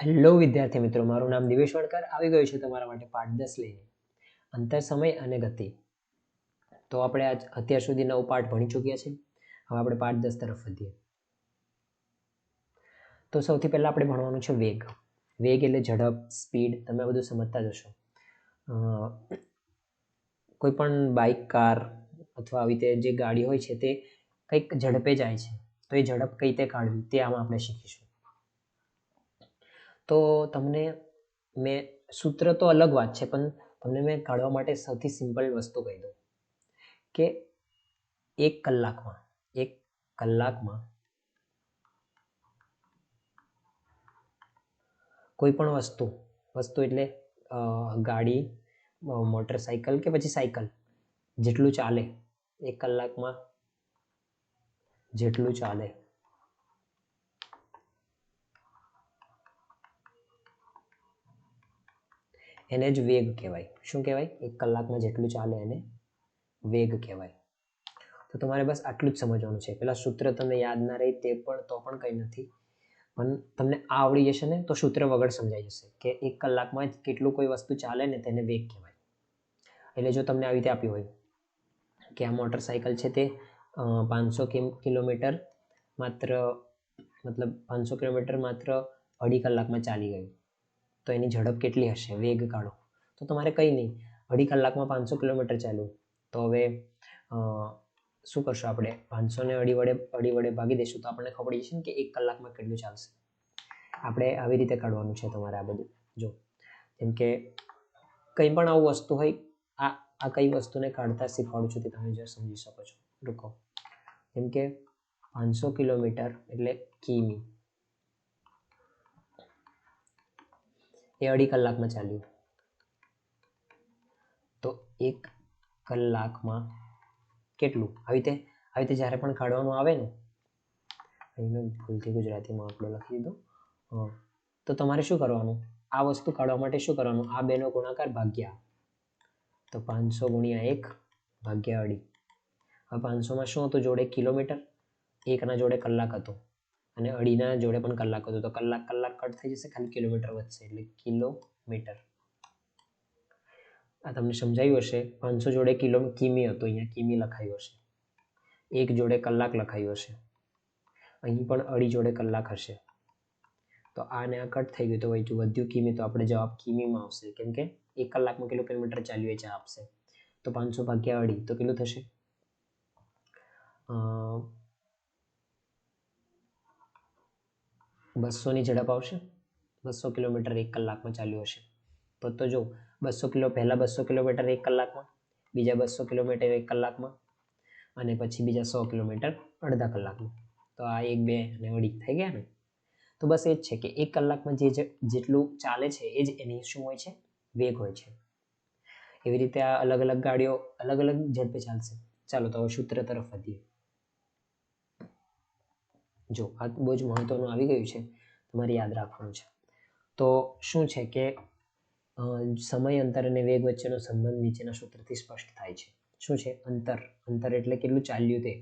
Hello વિદ્યાર્થી મિત્રો, મારું નામ દિવેશ વણકર આવી ગયું છે તમારા માટે પાઠ 10 લઈને અંતર, સમય અને ગતિ. તો આપણે આજ અત્યાર સુધી 9 પાઠ ભણી ચૂક્યા છે. હવે આપણે પાઠ 10 તરફ વધીએ. તો સૌથી પહેલા આપણે ભણવાનું છે વેગ. વેગ એટલે ઝડપ, સ્પીડ. તમે બધું સમજતા જ હશો. કોઈ પણ બાઇક, કાર અથવા આવી રીતે જે ગાડી હોય છે તે કંઈક ઝડપે જાય છે, તો એ ઝડપ કઈ રીતે કાઢવી તે આમાં આપણે શીખીશું. તો તમને મેં સૂત્ર તો અલગ વાત છે, પણ તમને મેં કાઢવા માટે સૌથી સિમ્પલ વસ્તુ કહી દઉં કે એક કલાકમાં કોઈ પણ વસ્તુ એટલે ગાડી, મોટરસાયકલ કે પછી સાયકલ જેટલું ચાલે, એક કલાકમાં જેટલું ચાલે એને જ વેગ કહેવાય. શું કહેવાય? એક કલાકમાં જેટલું ચાલે એને વેગ કહેવાય. તો તમારે બસ આટલું જ સમજવાનું છે. પેલા સૂત્ર તમને યાદ ના રહે તે પણ કંઈ નથી, પણ તમને આ આવડી જશે ને તો સૂત્ર વગર સમજાઈ જશે કે એક કલાકમાં કેટલું કોઈ વસ્તુ ચાલે ને તેને વેગ કહેવાય. એટલે જો તમને આવી રીતે આપ્યું હોય કે આ મોટરસાયકલ છે તે 500 કિલોમીટર માત્ર 2.5 કલાકમાં ચાલી ગયું, તો એની ઝડપ કેટલી હશે? વેગ કાઢો. તો તમારે કંઈ નહીં, 2.5 કલાકમાં 500 કિલોમીટર ચાલ્યું, તો હવે શું કરશું આપણે? 500 ને અઢી વડે ભાગી દઈશું તો આપણને ખબર પડી જશે ને કે 1 કલાકમાં કેટલું ચાલશે. આપણે આવી રીતે કાઢવાનું છે તમારે આ બધું. જો જેમ કે કંઈ પણ આવું વસ્તુ હોય, આ કઈ વસ્તુને કાઢતા શીખવાડું છું તે તમે જો સમજી શકો છો. રૂકો. જેમ કે 500 કિલોમીટર એટલે કિમી, એ 2.5 કલાકમાં ચાલ્યું, તો 1 કલાકમાં કેટલું? આવી રીતે જ્યારે પણ કાઢવાનું આવે ને, અહીં મેં ભૂલથી ગુજરાતીમાં આટલો લખી દીધો. તો તમારે શું કરવાનું? આ વસ્તુ કાઢવા માટે શું કરવાનું? આ બેનો ગુણાકાર ભાગ્યા, તો 500 ગુણ્યા 1 ભાગ્યા 2.5. હવે 500માં શું હતું જોડે? કિલોમીટર. 1ના જોડે કલાક હતો અને 2.5ના જોડે પણ કલાક હતો, તો કલાક કટ થઈ જશે, ખાલી કિલોમીટર વધશે એટલે કિલોમીટર. આ તમને સમજાયું હશે. 500 જોડે કિમી હતો, અહીંયા કિમી લખાયું હશે. 1 જોડે કલાક લખાયું હશે, અહીં પણ 2.5 જોડે કલાક હશે. તો આને આ કટ થઈ ગયું તો વધ્યું કિમી, તો આપણે જવાબ કિમીમાં આવશે, કેમ કે 1 કલાકમાં કેટલું કિલોમીટર ચાલ્યું એ જવાબ આપશે. તો 500 ભાગ્યા 2.5 તો કેટલું થશે? 200ની ઝડપ આવશે. 200 કિલોમીટર 1 કલાકમાં ચાલ્યું હશે. તો જો 200 કિલોમીટર 1 કલાકમાં, બીજા 200 કિલોમીટર 1 કલાકમાં, અને પછી બીજા 100 કિલોમીટર અડધા કલાકમાં. તો આ 1, 2 અને 2.5 થઈ ગયા ને. તો બસ એ જ છે કે 1 કલાકમાં જેટલું ચાલે છે એ જ એની શું હોય છે? વેગ હોય છે. એવી રીતે આ અલગ અલગ ગાડીઓ અલગ અલગ ઝડપે ચાલશે. ચાલો તો હવે સૂત્ર તરફ વધીએ. જો આ બહુ જ મહત્વનું આવી ગયું છે, તમારે યાદ રાખવાનું છે. તો શું છે કે સમય, અંતર અને વેગ વચ્ચેનો સંબંધ નીચેના સૂત્રથી સ્પષ્ટ થાય છે. શું છે? અંતર એટલે કેટલું ચાલ્યું તે,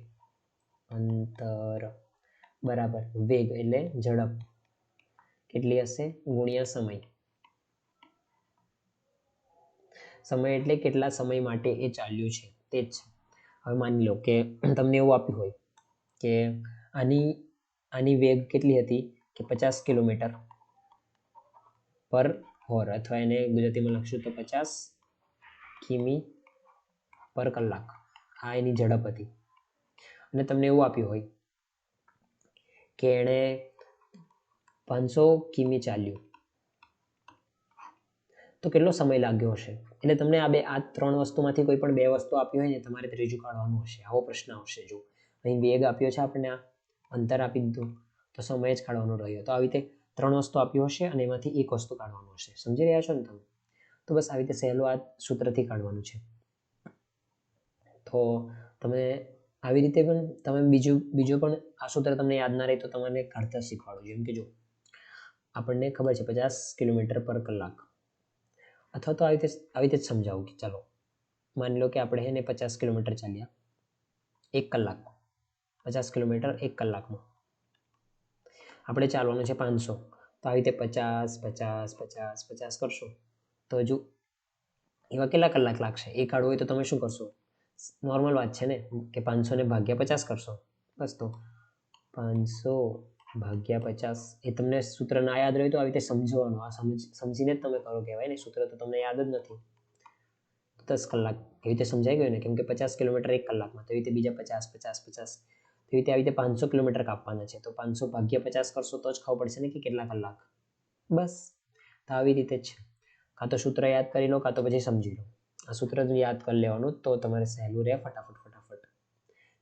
અંતર બરાબર વેગ એટલે ઝડપ કેટલી હશે ગુણ્યા સમય. સમય એટલે કેટલા સમય માટે એ ચાલ્યું છે તે જ છે. હવે માની લો કે તમને એવું આપ્યું હોય કે આની વેગ કેટલી હતી કે 50 કિલોમીટર પર હોર, અથવા એને ગુજરાતીમાં લખશું તો 50 કિમી પર કલાક. આ એની ઝડપ હતી. અને તમને એવું આપ્યું હોય કે એણે 500 કિમી ચાલ્યું, તો કેટલો સમય લાગ્યો હશે? એટલે તમને આ 3 વસ્તુમાંથી કોઈ પણ 2 વસ્તુ આપી હોય ને, તમારે ત્રીજું કાઢવાનું હશે. આવો પ્રશ્ન આવશે. જો અહીં વેગ આપ્યો છે આપણને, આ અંતર આપી દીધું, તો સમય જ કાઢવાનો રહ્યો. તો આવી રીતે 3 વસ્તુ આપ્યું હશે અને એમાંથી એક વસ્તુ કાઢવાનું હશે. સમજી રહ્યા છો ને તમે? તો બસ આવી રીતે સહેલું આ સૂત્રથી કાઢવાનું છે. તો તમે આવી રીતે પણ તમે બીજું પણ આ સૂત્ર તમને યાદ ના રહે તો તમને કાઢતા શીખવાડો. જેમ કે જો આપણને ખબર છે 50 કિલોમીટર પર કલાક, અથવા તો આવી રીતે જ સમજાવું કે ચાલો માની લો કે આપણે એને 50 કિલોમીટર ચાલ્યા 1 કલાકમાં. 50 કિલોમીટર 1 કલાકમાં આપણે ચાલવાનું છે 500, તો આવી રીતે 50 કરશો તો હજુ એવા કેટલા કલાક લાગશે? એ કાઢવું હોય તો તમે શું કરશો? નોર્મલ વાત છે ને કે 500 ને ભાગ્યા 50 કરશો. બસ તો 500 ભાગ્યા 50 એ તમને સૂત્ર ના યાદ રહ્યું તો આવી રીતે સમજવાનું. આ સમજીને જ તમે કરો કહેવાય ને. સૂત્ર તો તમને યાદ જ નથી. 10 કલાક એવી રીતે સમજાઈ ગયું ને, કેમ કે 50 કિલોમીટર 1 કલાકમાં, તો એવી રીતે બીજા 50 એવી રીતે આવી રીતે 500 કિલોમીટર કાપવાના છે. તો 500 ભાગ્યા 50 કરશો તો જ ખબર પડશે ને કે કેટલા કલાક. બસ તો આવી રીતે જ કાં તો સૂત્ર યાદ કરી લો, કાં તો પછી સમજી લો. આ સૂત્ર જ યાદ કરી લેવાનું તો તમારે સહેલું રહે. ફટાફટ.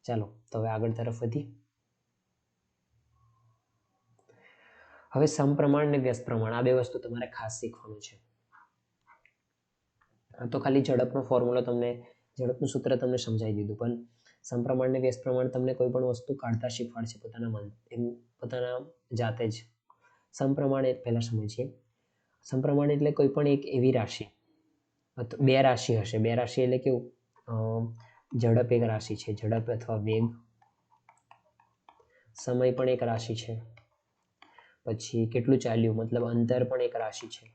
ચાલો તો હવે આગળ તરફ વધી. હવે સમપ્રમાણ ને વ્યસ્ત પ્રમાણ, આ બે વસ્તુ તમારે ખાસ શીખવાનું છે. આ તો ખાલી ઝડપનો ફોર્મ્યુલો ઝડપનું સૂત્ર તમને સમજાવી દીધું, પણ સમપ્રમાણ ને વ્યસ્ત પ્રમાણ તમને કોઈ પણ વસ્તુ કાઢતા શીખવાડશે પોતાના જાતે જ. સમપ્રમાણ પહેલા સમજીએ. સમપ્રમાણ એટલે કોઈ પણ એક એવી રાશિ, બે રાશિ હશે. બે રાશિ એટલે કેવું? ઝડપ એક રાશિ છે, ઝડપ અથવા વેગ. સમય પણ એક રાશિ છે. પછી કેટલું ચાલ્યું મતલબ અંતર પણ એક રાશિ છે.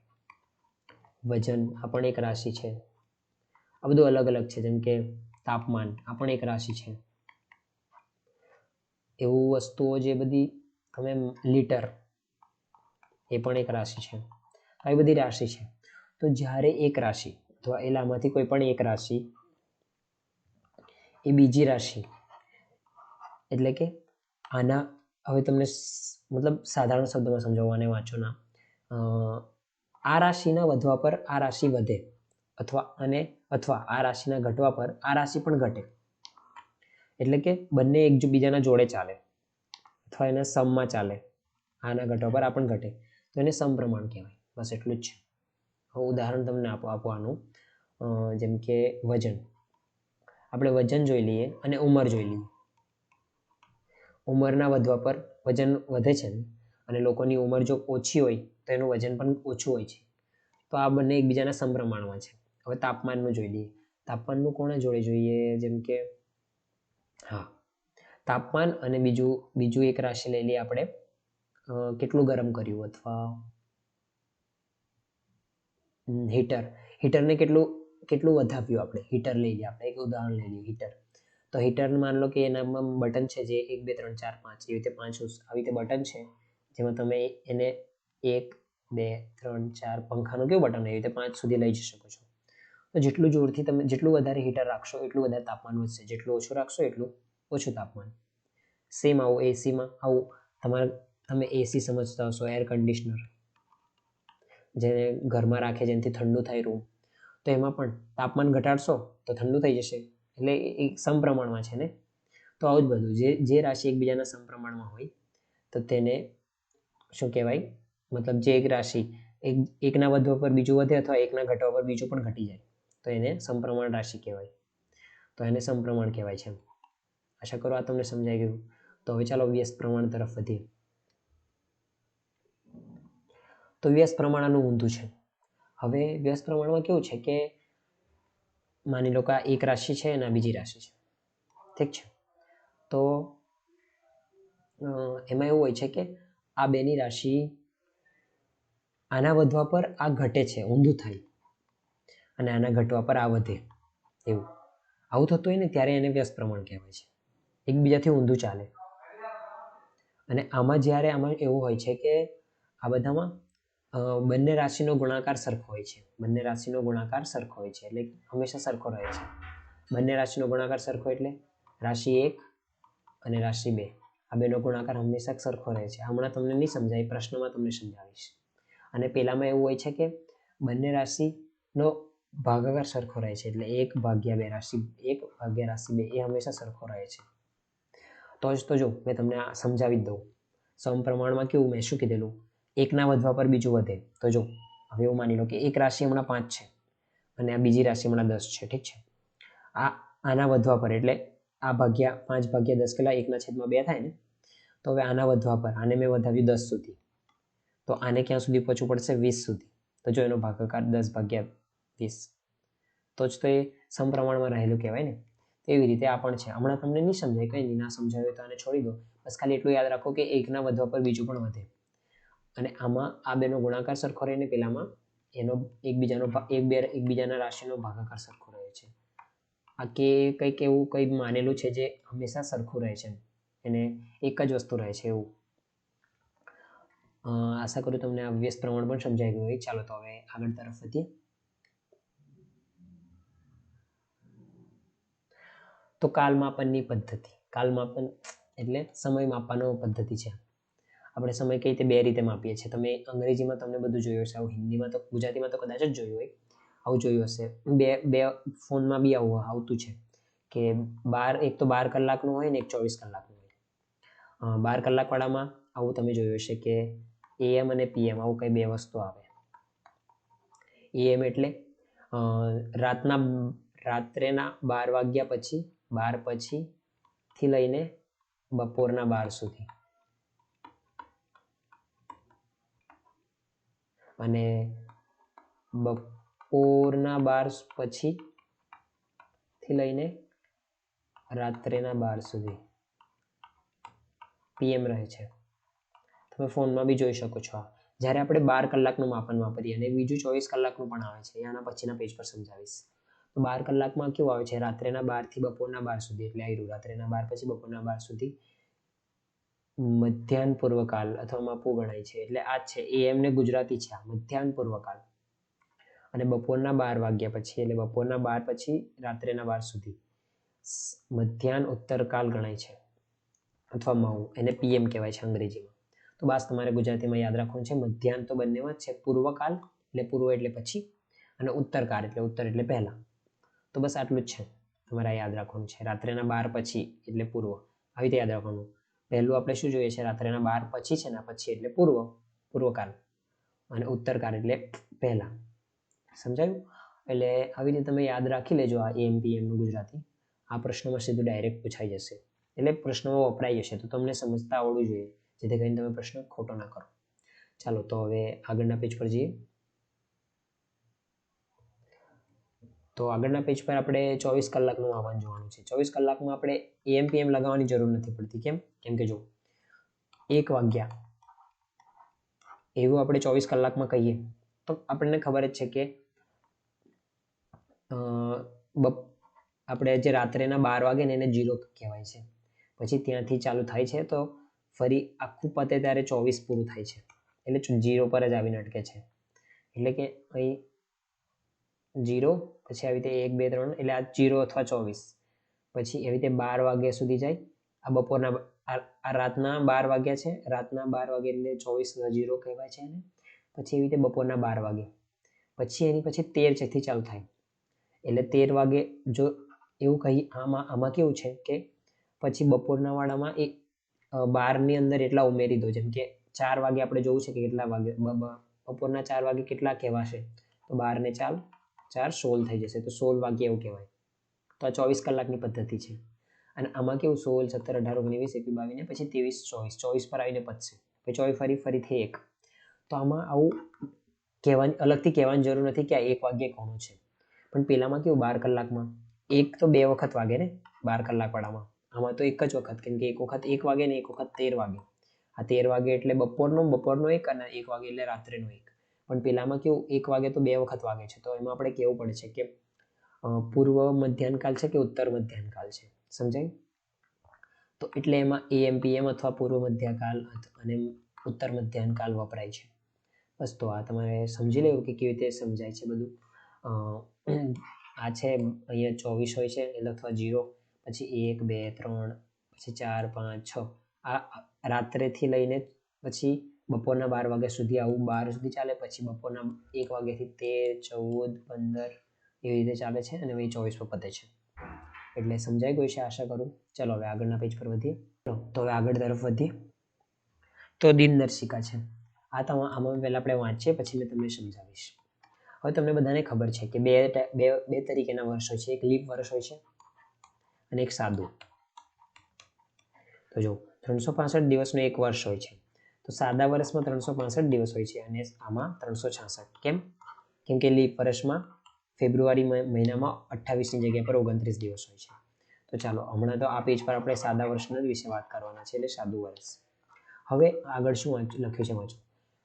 વજન આ પણ એક રાશિ છે. આ બધું અલગ અલગ છે. જેમ કે તાપમાન આ પણ એક રાશિ છે. એવું વસ્તુઓ જે બધી તમે લીટર એ પણ એક રાશિ છે. આવી બધી રાશિ છે. તો જ્યારે એક રાશિ અથવા એલામાંથી કોઈ પણ એક રાશિ એ બીજી રાશિ એટલે કે આના, હવે તમને મતલબ સાધારણ શબ્દમાં સમજાવવાને વાંચો ના, આ રાશિના વધવા પર આ રાશિ વધે, અથવા આ રાશિના ઘટવા પર આ રાશિ પણ ઘટે. એટલે કે બંને એકબીજાના જોડે ચાલે અથવા એના સમમાં ચાલે. આના ઘટવા પર આ પણ ઘટે તો એને સમપ્રમાણ કહેવાય. બસ એટલું જ છે. હવે ઉદાહરણ તમને આપવાનું, જેમ કે વજન. આપણે વજન જોઈ લઈએ અને ઉંમર જોઈ લઈએ. ઉંમરના વધવા પર વજન વધે છે અને લોકોની ઉંમર જો ઓછી હોય તો એનું વજન પણ ઓછું હોય છે. તો આ બંને એકબીજાના સમપ્રમાણમાં છે. હવે તાપમાનનું જોઈ લઈએ. તાપમાનનું કોને જોડે જોઈએ? જેમ કે તાપમાન અને બીજું એક રાશિ લઈ લઈએ આપણે, કેટલું ગરમ કર્યું અથવા હીટરને કેટલું વધાવ્યું આપણે. હીટર લઈ લઈએ આપણે, એક ઉદાહરણ લઈ લઈએ હીટર. તો હીટર માન લો કે એનામાં બટન છે જે 1 2 3 4 5 એવી રીતે 5 આવી રીતે બટન છે, જેમાં તમે એને 1 2 3 4 પંખાનું કેવું બટન એવી રીતે 5 સુધી લઈ જઈ શકો છો. તો જેટલું જોરથી તમે જેટલું વધારે હીટર રાખશો એટલું વધારે તાપમાન વધશે, જેટલું ઓછું રાખશો એટલું ઓછું તાપમાન. સેમ આવું એસીમાં તમે એસી સમજતા હશો, એર કન્ડિશનર જેને ઘરમાં રાખે જેનાથી ઠંડુ થાય રૂમ. તો એમાં પણ તાપમાન ઘટાડશો તો ઠંડુ થઈ જશે. એટલે એ સમપ્રમાણમાં છે ને. તો આવું જ બધું, જે રાશિ એકબીજાના સમપ્રમાણમાં હોય તો તેને શું કહેવાય? મતલબ જે એક રાશિ એકના વધવા પર બીજું વધે અથવા એકના ઘટવા પર બીજું પણ ઘટી જાય તો એને સમપ્રમાણ રાશિ કહેવાય. તો એને સમપ્રમાણ કહેવાય છે. આશા કરો આ તમને સમજાઈ ગયું. તો હવે ચાલો વ્યસ્ત પ્રમાણ તરફ વધીએ. તો વ્યસ્ત પ્રમાણ આનું ઊંધું છે. હવે વ્યસ્ત પ્રમાણમાં કેવું છે કે માની લો કે આ એક રાશિ છે અને આ બીજી રાશિ છે, ઠીક છે? તો એમાં એવું હોય છે કે આ બેની રાશિ આના વધવા પર આ ઘટે છે, ઊંધું થાય, અને આના ઘટવા પર આ વધે. એવું આવું થતું હોય ને ત્યારે એને વ્યસ્ત પ્રમાણ કહેવાય છે. એકબીજાથી ઊંધું ચાલે. અને આમાં એવું હોય છે કે આ બધામાં બંને રાશિનો ગુણાકાર સરખો હોય છે. બંને રાશિનો ગુણાકાર સરખો હોય છે એટલે હંમેશા સરખો રહે છે. બંને રાશિનો ગુણાકાર સરખો એટલે રાશિ 1 અને રાશિ 2 આ બેનો ગુણાકાર હંમેશા સરખો રહે છે. હમણાં તમને નહીં સમજાય, પ્રશ્નમાં તમને સમજાવીશ. અને પેલામાં એવું હોય છે કે બંને રાશિનો ભાગાકાર સરખો રહે છે એટલે 1 ભાગ્યા 2 રાશિ 2 એ હંમેશા સરખો રહે છે. તો જ તો જો મેં તમને આ સમજાવી જ દઉં. સમપ્રમાણમાં કેવું, મેં શું કીધેલું? એકના વધવા પર બીજું વધે. તો જો હવે એવું માની લો કે એક રાશિ હમણાં 5 છે અને આ બીજી રાશિ હમણાં 10 છે, ઠીક છે? આના વધવા પર એટલે આ ભાગ્યા 5 ભાગ્યા 10 કેટલા? 1/2 થાય ને. તો હવે આના વધવા પર આને મેં વધાવ્યું 10 સુધી, તો આને ક્યાં સુધી પહોંચવું પડશે? 20 સુધી. તો જો એનો ભાગાકાર 10 ભાગ્યા 20, તો જ તો એ સમપ્રમાણમાં રહેલું કહેવાય ને. એવી રીતે આ પણ છે. હમણાં તમને નહીં સમજાય, કંઈ નહીં, ના સમજાવે તો આને છોડી દો. બસ ખાલી એટલું યાદ રાખો કે એકના વધવા પર બીજું પણ વધે. અને આમાં આ બેનો ગુણાકાર સરખો રહે ને પેલામાં એનો એકબીજાના રાશિનો ભાગાકાર સરખો રહે છે. આ કે કંઈક એવું કંઈ માનેલું છે જે હંમેશા સરખું રહે છે, એને એક જ વસ્તુ રહે છે એવું. આશા કરું તમને આ વ્યસ્ત પ્રમાણ પણ સમજાઈ ગયું હોય. ચાલો તો હવે આગળ તરફ વધીએ. તો કાલમાપનની પદ્ધતિ. કાલમાપન એટલે સમય માપવાનો પદ્ધતિ છે. આપણે સમય કઈ રીતે બે રીતે માપીએ છીએ. તમે અંગ્રેજીમાં તમને બધું જોયું હશે, આવું હિન્દીમાં તો ગુજરાતીમાં તો કદાચ જ જોયું હોય, આવું જોયું હશે. બે ફોનમાં બી આવું આવતું છે કે એક તો 12 કલાકનું હોય ને એક 24 કલાકનું હોય. 12 કલાકવાળામાં આવું તમે જોયું હશે કે AM અને PM આવું કઈ બે વસ્તુ આવે. AM એટલે રાત્રેના 12 વાગ્યા પછી 12 પછી થી લઈને બપોરના 12 સુધી. અને બપોરના 12 પછી થી લઈને રાત્રેના 12 સુધી PM રહે છે. તમે ફોનમાં બી જોઈ શકો છો. જ્યારે આપણે 12 કલાકનું માપન વાપરીએ અને બીજું 24 કલાકનું પણ આવે છે, આના પછીના પેજ પર સમજાવીશ. તો 12 કલાકમાં કેવું આવે છે? રાત્રેના 12 થી બપોરના 12 સુધી, એટલે આવ્યું રાત્રેના 12 પછી બપોરના 12 સુધી મધ્યાહન પૂર્વકાલ અથવા માપુ ગણાય છે. એટલે આ છે AM ને ગુજરાતી છે, મધ્યાહન પૂર્વકાલ. અને બપોરના 12 વાગ્યા પછી, એટલે બપોરના 12 પછી રાત્રેના 12 સુધી મધ્યાહન ઉત્તરકાલ ગણાય છે અથવા માઉ, એને PM કહેવાય છે અંગ્રેજીમાં. તો બસ તમારે ગુજરાતીમાં યાદ રાખવાનું છે, મધ્યાહન તો બંનેમાં જ છે. પૂર્વકાલ એટલે પૂર્વ એટલે પછી, અને ઉત્તરકાળ એટલે ઉત્તર એટલે પહેલા. તો બસ આટલું જ છે તમારે યાદ રાખવાનું છે. રાત્રેના 12 પછી એટલે પૂર્વ, આવી રીતે યાદ રાખવાનું. પહેલું આપણે શું જોઈએ છે? રાત્રેના 12 પછી છે ને, પછી એટલે પૂર્વકાળ, અને ઉત્તરકાળ એટલે પહેલા. સમજાયું? એટલે આવી રીતે તમે યાદ રાખી લેજો આ AM PM નું ગુજરાતી. આ પ્રશ્નમાં સીધું ડાયરેક્ટ પૂછાઈ જશે, એટલે પ્રશ્નમાં વપરાઈ જશે. તો તમને સમજતા આવડવું જોઈએ, જેથી કરીને તમે પ્રશ્ન ખોટો ના કરો. ચાલો તો હવે આગળના પેજ પર જઈએ. તો આગળના પેજ પર આપણે 24 કલાકનું માપન જોવાનું છે. 24 કલાકમાં આપણે AM PM લગાવવાની જરૂર નથી પડતી. કેમ કે જો 1 વાગ્યા એવું આપણે 24 કલાકમાં કહીએ તો આપણને ખબર જ છે કે આપણે જે રાત્રેના 12 વાગે ને એને 0 કહેવાય છે. પછી ત્યાંથી ચાલુ થાય છે તો ફરી આખું પતે ત્યારે 24 પૂરું થાય છે, એટલે 0 પર જ આવીને અટકે છે. એટલે કે અહીં 0 પછી આવી રીતે 1 2 3 એટલે આ 0 અથવા 24, પછી એવી રીતે 12 વાગ્યા સુધી જાય. આ બપોરના આ રાતના 12 વાગ્યા છે, રાતના 12 વાગે એટલે 24 0 કહેવાય છે એને. પછી એવી રીતે બપોરના 12 વાગે, પછી એની પછી 13 થી ચાલુ થાય, એટલે 13 વાગે જો એવું કહી. આમાં કેવું છે કે પછી બપોરના વાળામાં 12 ની અંદર એટલા ઉમેરી દો. જેમ કે 4 વાગે આપણે જોવું છે કે કેટલા વાગે બપોરના 4 વાગે કેટલા કહેવાશે, તો 12 ને 4 16 થઈ જશે, તો 16 વાગે એવું કહેવાય. તો આ 24 કલાકની પદ્ધતિ છે. અને આમાં કેવું 16 17 18 19 21 22 ને પછી 23 24 પર આવીને પતશે, પછી 24 ફરીથી 1. તો આમાં આવું અલગથી કહેવાની જરૂર નથી કે આ 1 વાગ્યે કોનું છે. પણ પેલામાં કેવું 12 કલાકમાં એક તો 2 વખત વાગે ને 12 કલાક વાળામાં. આમાં તો એક જ વખત, કેમ કે એક વખત 1 વાગે ને એક વખત 13 વાગે. આ 13 વાગે એટલે બપોરનો 1 અને 1 વાગે એટલે રાત્રેનો 1. પણ પેલામાં કેવું 1 વાગે તો 2 વખત વાગે છે. તો એમાં આપણે કેવું પડે છે કે પૂર્વ મધ્યાહનકાળ છે કે ઉત્તર મધ્યાહનકાળ છે. સમજાય? તો એટલે એમાં AM PM અથવા પૂર્વ મધ્યકાલ અને ઉત્તર મધ્યાહનકાલ વપરાય છે. બસ તો આ તમારે સમજી લેવું કે કેવી રીતે સમજાય છે બધું. આ છે અહીંયા 24 હોય છે એટલે અથવા 0, પછી 1 2 3 પછી 4 5 6 આ રાત્રેથી લઈને પછી બપોરના 12 વાગ્યા સુધી આવું 12 સુધી ચાલે. પછી બપોરના 1 વાગ્યાથી 13 14 15 એવી રીતે ચાલે છે, અને પછી 24 પર પતે છે. એટલે સમજાઈ ગયું છે આશા કરું. ચલો હવે આગળના પેજ પર વધીએ. તો હવે આગળ તરફ વધીએ. તો દિનદર્શિકા છે. આમાં પહેલા આપણે વાંચીએ, પછી મેં તમને સમજાવીશ. હવે તમને બધાને ખબર છે કે બે તરીકેના વર્ષ હોય છે. એક લીપ વર્ષ હોય છે અને એક સાદું. તો જો 365 દિવસનો એક વર્ષ હોય છે. તો સાદા વર્ષમાં 365 દિવસ હોય છે અને આમાં 366. કેમ કે લીપ વર્ષમાં ફેબ્રુઆરી મહિનામાં 28 ની જગ્યા પર 29 દિવસ હોય છે. તો ચાલો હમણાં તો આ પેજ પર આપણે સાદા વર્ષના વિશે વાત કરવાના છે, એટલે સાદું વર્ષ. હવે આગળ શું લખ્યું છે વાંચો.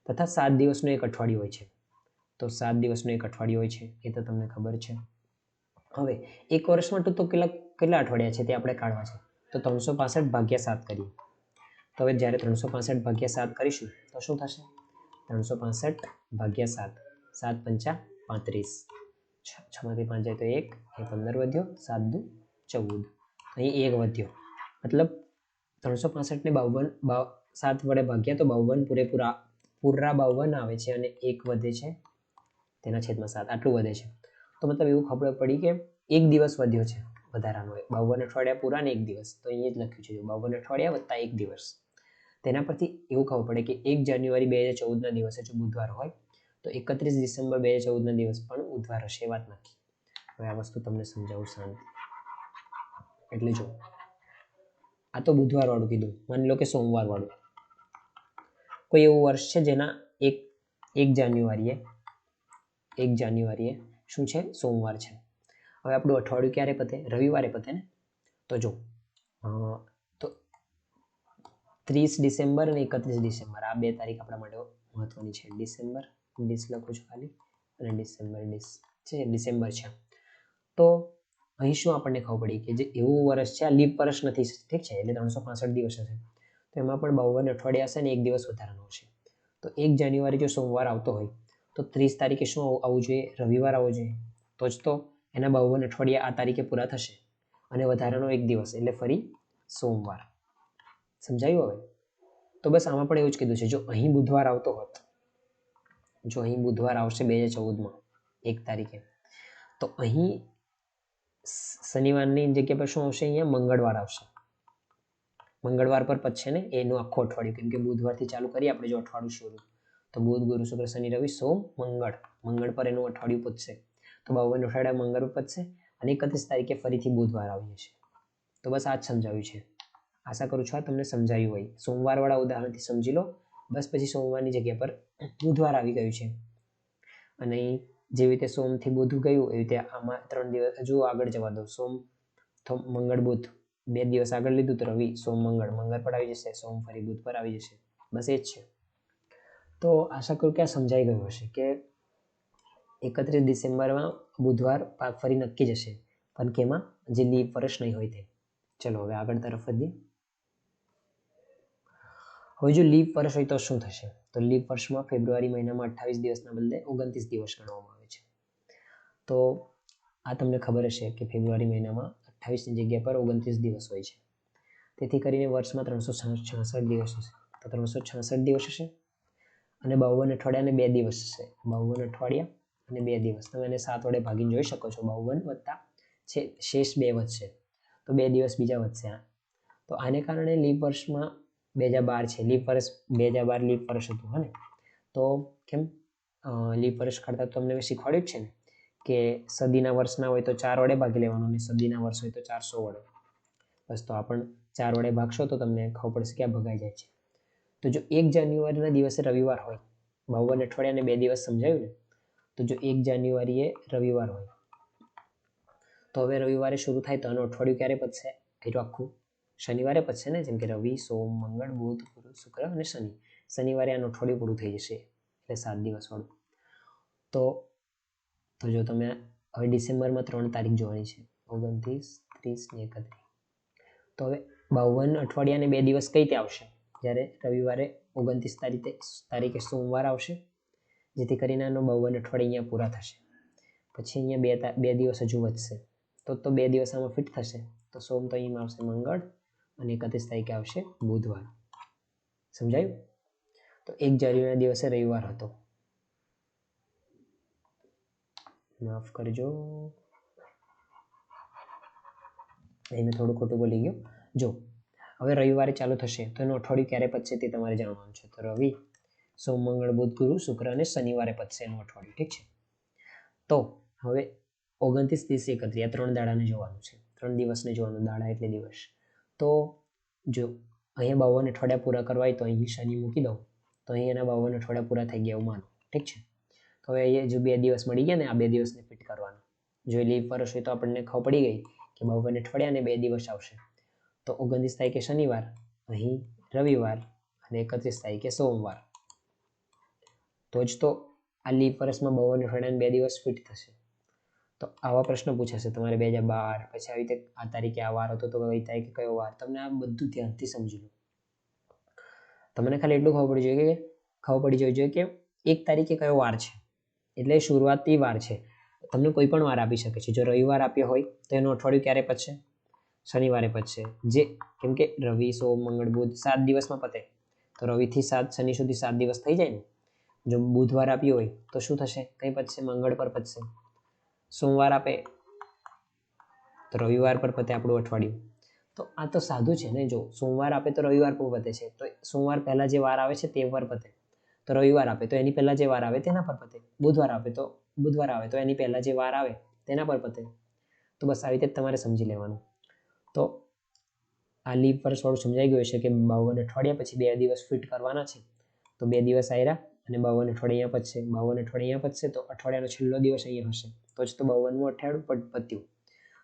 તો તથા 7 દિવસનું એક અઠવાડિયું હોય છે. તો 7 દિવસનું એક અઠવાડિયું હોય છે એ તો તમને ખબર છે. હવે એક વર્ષમાં તો કેટલા અઠવાડિયા છે તે આપણે કાઢવા છે. તો 365 ભાગ્યા 7 કરીએ. તો હવે જ્યારે 365 ભાગ્યા 7 કરીશું તો શું થશે? 365 ભાગ્યા 7, 7 પંચા 35, 6 માંથી 5 જાય તો 1, એ 15 વધ્યો, 7 દુ 14, અહીં 1 વધ્યો. મતલબ 365 ને 7 વડે ભાગ્યા તો 52 પૂરા 52 આવે છે અને 1 વધે છે તેના છેદમાં 7, આટલું વધે છે. તો મતલબ એવું ખબર પડી કે એક દિવસ વધ્યો છે વધારાનો, 52 અઠવાડિયા પૂરા ને 1 દિવસ. તો અહીંયા જ લખ્યું છે 52 અઠવાડિયા વત્તા 1 દિવસ. તેના પરથી એવું ખબર પડે કે 1 જાન્યુઆરી 2014 ના દિવસે જો બુધવાર હોય તો 31 ડિસેમ્બર 2014 ના દિવસ પણ બુધવાર હશે, વાત નક્કી. હવે આ વસ્તુ તમને સમજાવું શાંતિ. એટલે જો આ તો બુધવાર વાળું કીધું, માની લો કે સોમવાર વાળું. કોઈ એવું વર્ષ છે જેના 1 જાન્યુઆરીએ શું છે? સોમવાર છે. હવે આપણું અઠવાડિયું ક્યારે પતે? રવિવારે પતે ને. તો જો તો 30 ડિસેમ્બર અને 31 ડિસેમ્બર આ 2 તારીખ આપણા માટે મહત્વની છે. ડિસેમ્બર ડિસ લખું છું ખાલી, અને ડિસેમ્બર ડિસેમ્બર છે. તો અહીં શું આપણને ખબર પડી કે જે એવું વર્ષ છે, આ લીપ વર્ષ નથી, ઠીક છે, એટલે 365 દિવસ હશે. તો એમાં પણ 52 અઠવાડિયા હશે ને 1 દિવસ વધારાનો હશે. તો 1 જાન્યુઆરી જો સોમવાર આવતો હોય તો 30 તારીખે શું આવવું જોઈએ? રવિવાર આવવો જોઈએ. તો જ તો એના 52 અઠવાડિયા આ તારીખે પૂરા થશે અને વધારાનો 1 દિવસ એટલે ફરી સોમવાર. સમજાયું હવે? તો બસ આમાં પણ એવું જ કીધું છે. જો અહીં બુધવાર આવતો હોત, જો અહીં બુધવાર આવશે 2014માં 1 તારીખે, તો અહીં શનિવારની જગ્યા પર શું આવશે? અહીંયા મંગળવાર આવશે. મંગળવાર પર પછે ને એનું આખું અઠવાડિયું, કેમ કે બુધવારથી ચાલુ કરીએ આપણે જો અઠવાડિયું શરૂ, તો બુધ, ગુરુ, શુક્ર, શનિ, રવિ, સોમ, મંગળ પર એનું અઠવાડિયું પતશે. તો 52 અઠવાડિયા મંગળ પર પતશે અને 31 તારીખે ફરીથી બુધવાર આવી જશે. તો બસ આ જ સમજાવ્યું છે. આશા કરું છું આ તમને સમજાયું હોય. સોમવાર વાળા ઉદાહરણથી સમજી લો. બસ પછી સોમવારની જગ્યા પર બુધવાર આવી ગયું છે. અને જેવી રીતે સોમથી બુધ ગયું એવી રીતે આમાં 3 દિવસ હજુ આગળ જવા દો. સોમ, મંગળ, બુધ 2 દિવસ આગળ લીધું તો રવિ, સોમ, મંગળ પર આવી જશે, સોમ ફરી બુધ પર આવી જશે. બસ એ જ છે. તો આશા કરું કે આ સમજાઈ ગયું હશે કે 31 ડિસેમ્બરમાં બુધવાર ફરી નક્કી જ હશે, પણ કેમાં? જે લીપ વર્ષ નહીં હોય તે. ચલો હવે આગળ તરફ વધીએ. હવે જો લીપ વર્ષ હોય તો શું થશે? તો લીપ વર્ષમાં ફેબ્રુઆરી મહિનામાં 28 દિવસના બદલે 29 દિવસ ગણવામાં આવે છે. તો આ તમને ખબર હશે કે ફેબ્રુઆરી મહિનામાં 28ની જગ્યા પર 29 દિવસ હોય છે. તેથી કરીને વર્ષમાં 366 દિવસ હશે. તો 366 દિવસ હશે અને 52 અઠવાડિયા અને 2 દિવસ હશે. 52 અઠવાડિયા અને 2 દિવસ. તમે એને 7 વડે ભાગીને જોઈ શકો છો. 52 વત્તા શેષ 2 વધશે તો 2 દિવસ બીજા વધશે. તો આને કારણે લીપ વર્ષમાં 2012 છે. લીપ વર્ષ 2012 લીપ વર્ષ હતું, હા ને? તો કેમ લીપ વર્ષ કાઢતા તો તમને શીખવાડ્યું જ છે ને કે સદીના વર્ષ ના હોય તો 4 વડે ભાગી લેવાનું અને સદીના વર્ષ હોય તો 400 વડે. બસ તો આપણ 4 વડે ભાગશો તો તમને ખબર પડશે કે આ ભગાઈ જાય છે. તો જો 1 જાન્યુઆરીના દિવસે રવિવાર હોય, 52 અઠવાડિયા અને 2 દિવસ સમજાયું ને? તો જો 1 જાન્યુઆરીએ રવિવાર હોય તો હવે રવિવારે શરૂ થાય તો આનું અઠવાડિયું ક્યારે પતશે? એ આખું શનિવારે પતશે ને, જેમ કે રવિ, સોમ, મંગળ, બુધ, ગુરુ, શુક્ર અને શનિ. શનિવારે આનું અઠવાડિયું પૂરું થઈ જશે, એટલે 7 દિવસ વાળું. તો જો તમે હવે ડિસેમ્બરમાં 3 તારીખ જોવાની છે, 29, 30 ને 31. તો હવે 52 અઠવાડિયા અને 2 દિવસ કઈ રીતે આવશે? જ્યારે રવિવારે 29 તારીખે સોમવાર આવશે, જેથી કરીને આનો 52 અઠવાડિયા અહીંયા પૂરા થશે. પછી અહીંયા 2 દિવસ હજુ વધશે, તો 2 દિવસ આમાં ફિટ થશે. તો સોમ તો અહીંયા આવશે મંગળ અને 31 તારીખે આવશે બુધવાર. સમજાયું? તો 1 જાન્યુઆરીના દિવસે રવિવાર હતો. માફ કરજો, અહીં મેં થોડું ખોટું બોલી ગયો. જો હવે રવિવારે ચાલુ થશે તો એનું અઠવાડિયું ક્યારે પતશે તે તમારે જાણવાનું છે. તો રવિ, સોમ, મંગળ, બુધ, ગુરુ, શુક્ર અને શનિવારે પતશે એનું અઠવાડિયું, ઠીક છે? તો હવે 29, 30, 31 આ 3 દાડાને જોવાનું છે. 3 દિવસને જોવાનું. દાડા એટલે દિવસ. તો જો અહીંયા 52 અઠવાડિયા પૂરા કરવા હોય તો અહીં શનિ મૂકી દઉં તો અહીં એના 52 અઠવાડિયા પૂરા થઈ ગયા એવું માનો, ઠીક છે? તો હવે અહીંયા જો 2 દિવસ મળી ગયા ને, આ 2 દિવસને ફિટ કરવાના. જો લીપ વર્ષ હોય તો આપણને ખબર પડી ગઈ કે 52 અઠવાડિયા અને 2 દિવસ આવશે. તો 29 તારીખે શનિવાર, અહીં રવિવાર અને 31 તારીખે સોમવાર. તો જ તો આ લીપ વર્ષમાં 52 અઠવાડિયા 2 દિવસ ફિટ થશે. તો આવા પ્રશ્ન પૂછાશે તમારે 2012, પછી આવી રીતે આ તારીખે આ વાર હતો તો કઈ તારીખે કયો વાર. તમને આ બધું ધ્યાનથી સમજી લો. તમને ખાલી એટલું ખબર પડી જવી જોઈએ કે એક તારીખે કયો વાર છે, એટલે શરૂઆતી વાર છે. તમને કોઈ પણ વાર આપી શકે છે. જો રવિવાર આપ્યો હોય તો એનું અઠવાડિયું ક્યારે પતશે? શનિવારે પતશે. જે કેમ કે રવિ, સોમ, મંગળ, બુધ 7 દિવસમાં પતે, તો રવિથી 7 શનિ સુધી 7 દિવસ થઈ જાય ને. જો બુધવાર આપ્યો હોય તો શું થશે? કઈ પતશે? મંગળ પર પતશે. સોમવાર આપે તો રવિવાર પર પતે આપણું અઠવાડિયું. તો આ તો સાદું છે ને. જો સોમવાર આપે તો રવિવાર પર પતે છે, તો સોમવાર પહેલા જે વાર આવે છે તે પર પતે. તો રવિવાર આપે તો એની પહેલા જે વાર આવે તેના પર પતે. બુધવાર આવે તો એની પહેલા જે વાર આવે તેના પર પતે. તો બસ આવી રીતે તમારે સમજી લેવાનું. તો આ લીપ વર્ષ વાળું સમજાઈ ગયું છે કે 52 અઠવાડિયા પછી 2 દિવસ ફિટ કરવાના છે. તો 2 દિવસ આવ્યા અને 52 અઠવાડિયા પતશે. 52 અઠવાડિયા પતશે તો અઠવાડિયાનો છેલ્લો દિવસ અહીંયા હશે, તો જ તો 52મું અઠવાડિયું પત્યું.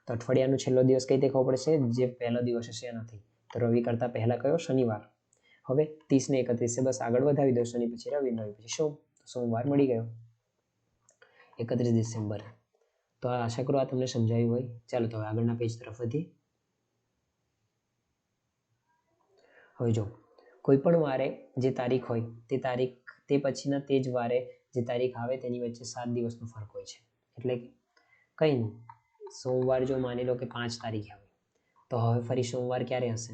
તો અઠવાડિયાનો છેલ્લો દિવસ કઈ રીતે ખબર પડશે? જે પહેલો દિવસ હશે એનાથી. તો રવિ કરતા પહેલા કયો? શનિવાર. હવે 30 ને 31 છે, બસ આગળ વધાવી દો. શનિ પછી રવિ, રવિ પછી સોમ, સોમવાર મળી ગયો 31 ડિસેમ્બર. તો આશા કરું આ તમને સમજાયું હોય. ચાલો તો હવે આગળના પેજ તરફ વધીએ. હવે જો કોઈ પણ વારે જે તારીખ હોય તે પછીના તે જ વારે જે તારીખ આવે તેની વચ્ચે 7 દિવસનો ફરક હોય છે. એટલે કંઈ નહીં. સોમવાર જો માની લો કે 5 તારીખે આવે તો હવે ફરી સોમવાર ક્યારે હશે?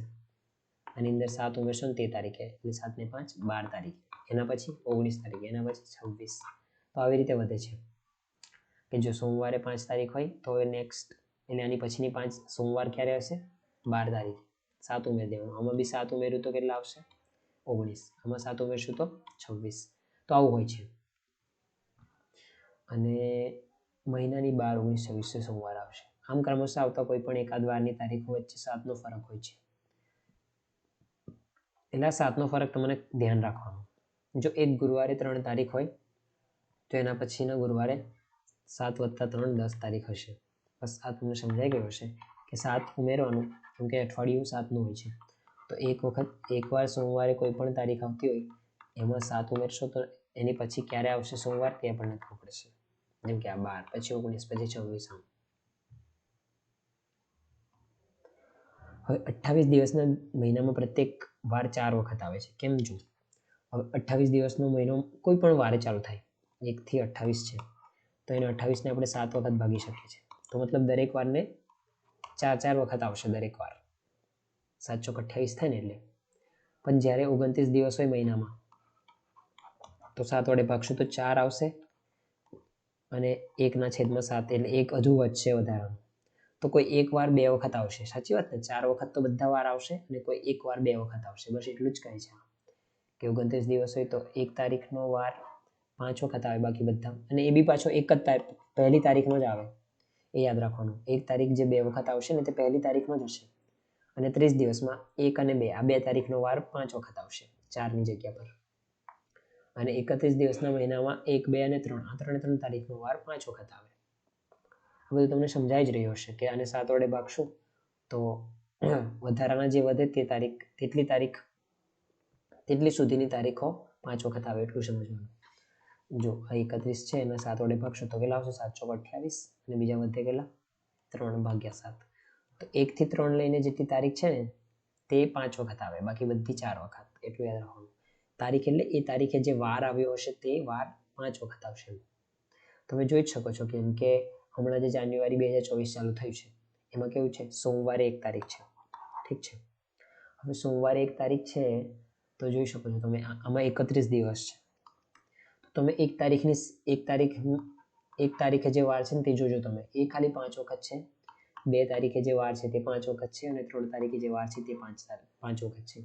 આની અંદર 7 ઉમેરશો ને તે તારીખે, એટલે 7 ને 5 12 તારીખે, એના પછી 19 તારીખે, એના પછી 26. તો આવી રીતે વધે છે કે જો સોમવારે 5 તારીખ હોય તો હવે નેક્સ્ટ એટલે આની પછીની 5 સોમવાર ક્યારે હશે? 12 તારીખે. 7 ઉમેરી દેવાનું. આમાં બી 7 ઉમેર્યું તો કેટલા આવશે? 19. આમાં 7 ઉમેરશું તો 26. તો આવું હોય છે. અને મહિનાની 12, 19, 26 સોમવાર આવશે. આમ ક્રમશઃ આવતા કોઈ પણ એકાદ વારની તારીખો વચ્ચે 7નો ફરક હોય છે. એટલે 7નો ફરક તમને ધ્યાન રાખવાનો. જો એક ગુરુવારે 3 તારીખ હોય તો એના પછીના ગુરુવારે 7 + 3 10 તારીખ હશે. બસ આ તમને સમજાઈ ગયું હશે કે 7 ઉમેરવાનું, કેમ કે અઠવાડિયું 7નું હોય છે. તો એકવાર સોમવારે કોઈ પણ તારીખ આવતી હોય એમાં 7 ઉમેરશો તો એની પછી ક્યારે આવશે સોમવાર તે આપણને ખબર પડશે. જેમ કે આ 12, પછી 19, પછી 26. હવે 28 દિવસના મહિનામાં પ્રત્યેક વાર 4 વખત આવે છે. કેમ? જો હવે 28 દિવસનો મહિનો કોઈ પણ વારે ચાલુ થાય, 1 થી 28 છે તો એને 28 ને આપણે 7 વખત ભાગી શકીએ છીએ. તો મતલબ દરેક વારને 4 વખત આવશે. દરેક વાર 7 ચોક 28 થાય ને એટલે. પણ જ્યારે 29 દિવસ હોય મહિનામાં તો 7 વડે ભાગશું તો 4 આવશે અને 1/7 એટલે 1 હજુ વધશે વધારાનું. તો કોઈ એક વાર 2 વખત આવશે. સાચી વાત ને? 4 વખત તો બધા વાર આવશે અને કોઈ એક વાર 2 વખત આવશે. બસ એટલું જ કહે છે કે 29 દિવસ હોય તો 1 તારીખનો વાર 5 વખત આવે, બાકી બધા. અને એ બી પાછો એક જ પહેલી તારીખનો જ આવે, એ યાદ રાખવાનું. 1 તારીખ જે 2 વખત આવશે ને તે પહેલી તારીખનો જ હશે. અને 30 દિવસમાં 1 અને 2 આ 2 તારીખનો વાર 5 વખત આવશે 4ની જગ્યા પર. અને 31 દિવસના મહિનામાં 1, 2 અને 3 આ 3 તારીખનો વાર 5 વખત આવે. આ બધું તમને સમજાઈ જ રહ્યું હશે કે આને 7 વડે ભાગશું તો વધારાના જે વધે તે તારીખ તેટલી સુધીની તારીખો 5 વખત આવે, એટલું સમજવાનું. જો આ 31 છે એને 7 વડે ભાગશું તો કેટલા આવશે? 7 ચોક 28 અને બીજા વધે કેટલા? 3/7. તો 1 થી 3 લઈને જેટલી તારીખ છે ને તે 5 વખત આવે, બાકી બધી 4 વખત. એટલું યાદ રાખવાનું. તારીખ એટલે એ તારીખે જે વાર આવ્યો હશે તે વાર 5 વખત આવશે. તમે જોઈ જ શકો છો કેમ કે હમણાં જે જાન્યુઆરી 2024 ચાલુ થયું છે એમાં કેવું છે? સોમવારે 1 તારીખ છે. ઠીક છે. હવે સોમવારે 1 તારીખ છે તો જોઈ શકો છો તમે આમાં 31 દિવસ છે. તો તમે 1 તારીખે જે વાર છે ને તે જોજો તમે. એ ખાલી 5 વખત છે. 2 તારીખે જે વાર છે તે 5 વખત છે અને 3 તારીખે જે વાર છે તે 5 વખત છે.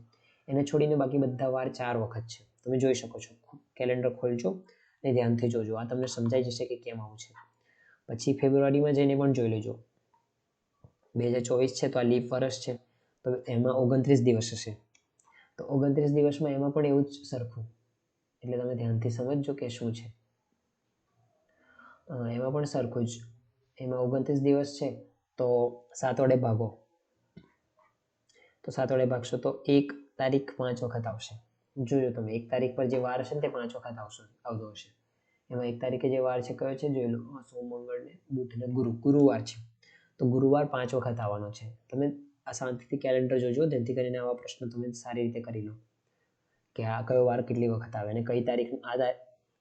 એને છોડીને બાકી બધા વાર 4 વખત છે. તમે જોઈ શકો છો. કેલેન્ડર ખોલજો અને ધ્યાનથી જોજો. આ તમને સમજાઈ જશે કે કેમ આવું છે. પછી ફેબ્રુઆરીમાં જઈને પણ જોઈ લેજો. 2024 છે તો આ લીપ વર્ષ છે તો એમાં 29 દિવસ હશે. તો 29 દિવસમાં એમાં પણ એવું જ સરખું. એટલે તમે ધ્યાનથી સમજજો કે શું છે. એમાં પણ સરખું જ. એમાં 29 દિવસ છે તો 7 વડે ભાગો. તો 7 વડે ભાગશો તો 1 તારીખ 5 વખત આવશે. જોજો તમે 1 તારીખ પર જે વાર હશે ને તે 5 વખત આવતો હશે. એમાં 1 તારીખે જે વાર છે કયો છે જોઈ લો. સોમ, મંગળ ને બુધ ને ગુરુવાર છે. તો ગુરુવાર 5 વખત આવવાનો છે. તમે આ શાંતિથી કેલેન્ડર જોજો, જેથી કરીને આવા પ્રશ્નો તમે સારી રીતે કરી લો કે આ કયો વાર કેટલી વખત આવે અને કઈ તારીખ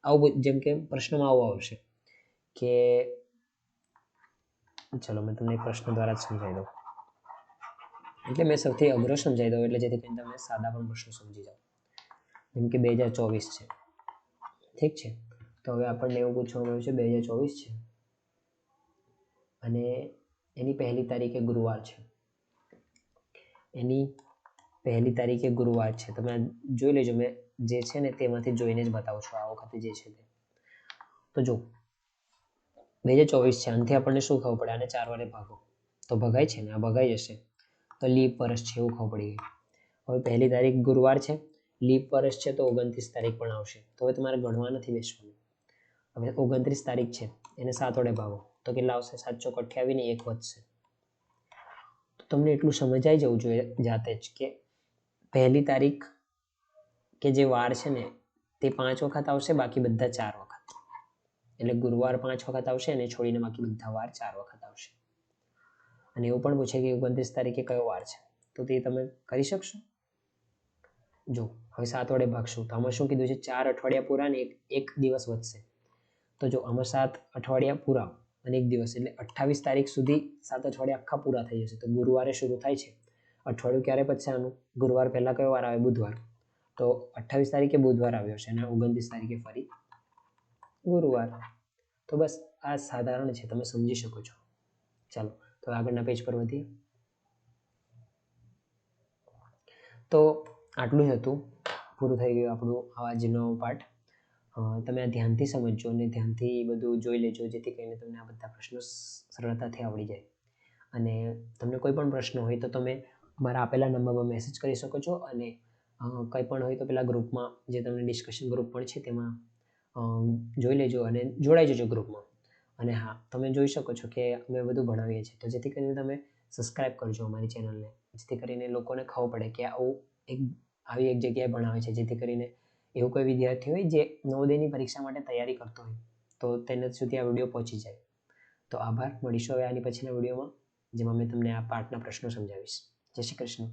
આવું. જેમ કે પ્રશ્નમાં આવું આવશે કે ચલો મેં તમને પ્રશ્ન દ્વારા જ સમજાવી દઉં. એટલે મેં સૌથી અઘરો સમજાવી દઉં એટલે જેથી કરીને તમે સાદા પણ પ્રશ્નો સમજી જાઓ. જેમ કે 2024 છે, ઠીક છે. તો હવે આપણને એવું પૂછવામાં આવ્યું છે 2024 છે અને એની પહેલી તારીખે ગુરુવાર છે. એની પહેલી તારીખે ગુરુવાર છે. તમે જોઈ લેજો, મેં જે છે ને તેમાંથી જોઈને જ બતાવું છું આ વખતે જે છે તે. તો જો 2024 છે, આનાથી આપણને શું ખબર પડે? આને 4 વડે ભાગો તો ભગાય છે ને, આ ભગાઈ જશે. તો લીપ વર્ષ છે એવું ખબર પડી ગઈ. હવે પહેલી તારીખ ગુરુવાર છે, લીપ વર્ષ છે તો 29 તારીખ પણ આવશે. તો હવે તમારે ગણવા નથી બેસવાનું. હવે 29 તારીખ છે, એને 7 વડે ભાગો તો કેટલા આવશે? 7 ચોક 28 ને 1 વધશે. તો તમને એટલું સમજાઈ જવું જોઈએ જાતે જ કે પહેલી તારીખ કે જે વાર છે ને તે 5 વખત આવશે, બાકી બધા 4 વખત. એટલે ગુરુવાર 5 વખત આવશે અને છોડીને બાકી બધા વાર 4 વખત આવશે. અને એવું પણ પૂછે કે 29 તારીખે કયો વાર છે, તો તે તમે કરી શકશો? જો હવે 7 વડે ભાગશું તો આમાં શું કીધું છે? 4 અઠવાડિયા પૂરા ને એક દિવસ વધશે. તો જો આમાં 7 અઠવાડિયા પૂરા અને 1 દિવસ એટલે 28 તારીખ સુધી 7 અઠવાડિયા આખા પૂરા થઈ જશે. તો ગુરુવારે શરૂ થાય છે. અઠવાડિયું ક્યારે પતશે આનું? ગુરુવાર પહેલા કયો વાર આવે? બુધવાર. તો 28 તારીખે બુધવાર આવ્યો છે અને 29 તારીખે ફરી ગુરુવાર. તો બસ આ સાધારણ છે, તમે સમજી શકો છો. ચાલો તો આગળના પેજ પર વધીએ. તો આટલું જ હતું, પૂરું થઈ ગયું આપણું આજનો પાઠ. તમે આ ધ્યાનથી સમજજો અને ધ્યાનથી બધું જોઈ લેજો, જેથી કરીને તમને આ બધા પ્રશ્નો સરળતાથી આવડી જાય. અને તમને કોઈ પણ પ્રશ્ન હોય તો તમે મારા આપેલા નંબર પર મેસેજ કરી શકો છો અને કંઈ પણ હોય તો પેલા ગ્રુપમાં, જે તમને ડિસ્કશન ગ્રુપ પણ છે તેમાં જોઈ લેજો અને જોડાઈ જજો ગ્રુપમાં. અને હા, તમે જોઈ શકો છો કે અમે બધું ભણાવીએ છીએ, તો જેથી કરીને તમે સબસ્ક્રાઈબ કરજો અમારી ચેનલને, જેથી કરીને લોકોને ખબર પડે કે આવી એક જગ્યાએ ભણાવે છે, જેથી કરીને એવું કોઈ વિદ્યાર્થી હોય જે નવોદયની પરીક્ષા માટે તૈયારી કરતો હોય તો તેને સુધી આ વિડીયો પહોંચી જાય. તો આભાર. મળીશું હવે આની પછીના વિડીયોમાં, જેમાં મેં તમને આ પાઠના પ્રશ્નો સમજાવીશ. જય શ્રી કૃષ્ણ.